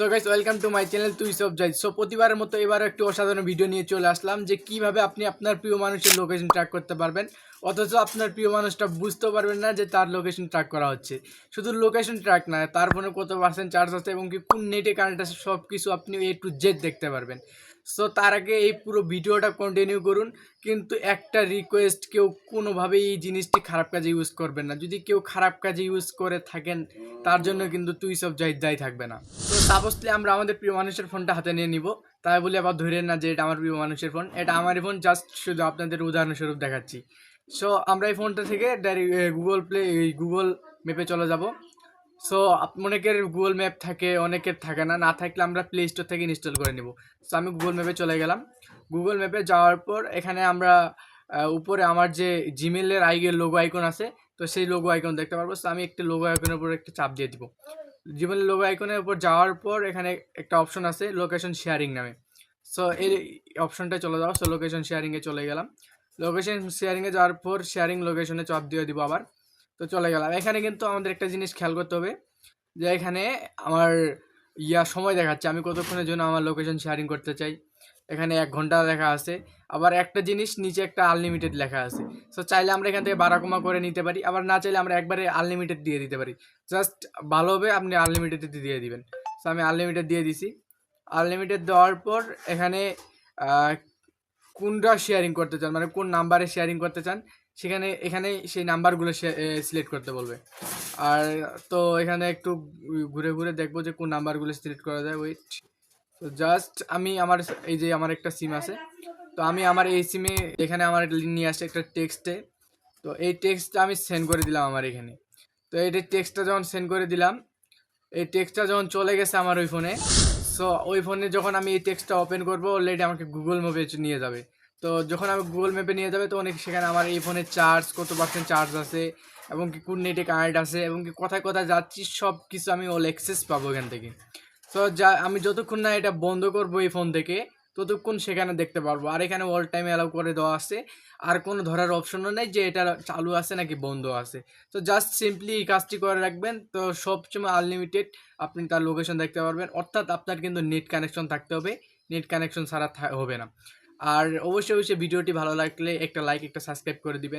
So guys, welcome to my channel তুই সব যাই। সো প্রতিবারের মতো এবারও একটি অসাধারণ ভিডিও নিয়ে চলে আসলাম যে কিভাবে আপনি আপনার প্রিয় মানুষের লোকেশন ট্র্যাক করতে পারবেন, অথচ আপনার প্রিয় মানুষটা বুঝতেও পারবেন না যে তার লোকেশন ট্র্যাক করা হচ্ছে। শুধু লোকেশন ট্র্যাক না, তার ফোনে কত পার্সেন্ট চার্জ আছে এবং কি কোন নেটে কানেক্ট আছে সব কিছু আপনি A to Z দেখতে পারবেন। সো তার আগে এই পুরো ভিডিওটা কন্টিনিউ করুন, কিন্তু একটা রিকোয়েস্ট, কেউ কোনোভাবেই এই জিনিসটি খারাপ কাজে ইউজ করবেন না। যদি কেউ খারাপ কাজে ইউজ করে থাকেন, তার জন্য কিন্তু তুই সব দায়ী থাকবে না। তো সাপোজলি আমরা আমাদের প্রিয় মানুষের ফোনটা হাতে নিয়ে নিব, তাই বলে আবার ধরেন না যে এটা আমার প্রিয় মানুষের ফোন, এটা আমারই ফোন। জাস্ট শুধু আপনাদের উদাহরণস্বরূপ দেখাচ্ছি। সো আমরা এই ফোনটা থেকে ডাইরেক্ট গুগল ম্যাপে চলে যাব। সো অনেকের গুগল ম্যাপ থাকে, অনেকের থাকে না, না থাকলে আমরা প্লে স্টোর থেকে ইনস্টল করে নিব। সো আমি গুগল ম্যাপে চলে গেলাম। গুগল ম্যাপে যাওয়ার পর এখানে আমরা উপরে আমার যে জিমেলের লোগো আইকন আছে, তো সেই লোগো আইকন দেখতে পারবো। সো আমি একটা লোগো আইকনের উপর একটা চাপ দিয়ে দিব। জিমেলের লোগো আইকনের উপর যাওয়ার পর এখানে একটা অপশন আছে লোকেশন শেয়ারিং নামে। সো এই অপশনটায় চলে যাও। সো লোকেশন শেয়ারিংয়ে চলে গেলাম। লোকেশন শেয়ারিংয়ে যাওয়ার পর শেয়ারিং লোকেশনে চাপ দিয়ে দিব আবার। তো চলে গেলাম। এখানে কিন্তু আমাদের একটা জিনিস খেয়াল করতে হবে যে এখানে আমার সময় দেখাচ্ছে আমি কতক্ষণের জন্য আমার লোকেশন শেয়ারিং করতে চাই। এখানে 1 ঘন্টা লেখা আছে। আবার একটা জিনিস নিচে একটা আনলিমিটেড লেখা আছে। সো চাইলে আমরা এখান থেকে বাড়া-কমা করে নিতে পারি, আবার না চাইলে আমরা একবারে আনলিমিটেড দিয়ে দিতে পারি। জাস্ট ভালো হবে আপনি আনলিমিটেড দিয়ে দিবেন। সো আমি আনলিমিটেড দিয়ে দিছি। আনলিমিটেড দেওয়ার পর এখানে কোনটা শেয়ারিং করতে চান, মানে কোন নাম্বারে শেয়ারিং করতে চান, এখানে সেই নাম্বারগুলো সিলেক্ট করতে বলবে। আর তো এখানে একটু ঘুরে ঘুরে দেখবো যে কোন নাম্বারগুলো সিলেক্ট করা যায়। ওয়েট। তো জাস্ট আমি এই যে আমার একটা সিম আছে, তো আমি আমার এই সিমে এখানে আমার নিয়ে আসছে একটা টেক্সটে। তো এই টেক্সটটা আমি সেন্ড করে দিলাম আমার এখানে। তো এই টেক্সটটা যখন সেন্ড করে দিলাম, এই টেক্সটটা যখন চলে গেছে আমার ওই ফোনে, সো ওই ফোনে যখন আমি এই টেক্সটটা ওপেন করবো, অলরেডি আমাকে গুগল ম্যাপে নিয়ে যাবে। তো যখন আমি গুগল ম্যাপে নিয়ে যাবে, তো অনেক সেখানে আমার এই ফোনের চার্জ কত পার্সেন্ট চার্জ আছে, এবং কি কোন নেটে কানেক্ট আছে, এবং কি কোথায় কোথায় যাচ্ছি, সব কিছু আমি অল অ্যাক্সেস পাবো এখান থেকে। সো আমি যতক্ষণ না এটা বন্ধ করবো এই ফোন থেকে, ততক্ষণ সেখানে দেখতে পারবো। আর এখানে অল টাইম অ্যালাউ করে দেওয়া আছে। আর কোনো ধরার অপশনও নেই যে এটা চালু আছে নাকি বন্ধ আছে। তো জাস্ট সিম্পলি এই কাজটি করে রাখবেন, তো সবসময় আনলিমিটেড আপনি তার লোকেশন দেখতে পারবেন। অর্থাৎ আপনার কিন্তু নেট কানেকশন থাকতে হবে, নেট কানেকশন ছাড়া হবে না। আর অবশ্যই ভিডিওটি ভালো লাগলে একটা লাইক, একটা সাবস্ক্রাইব করে দিবেন।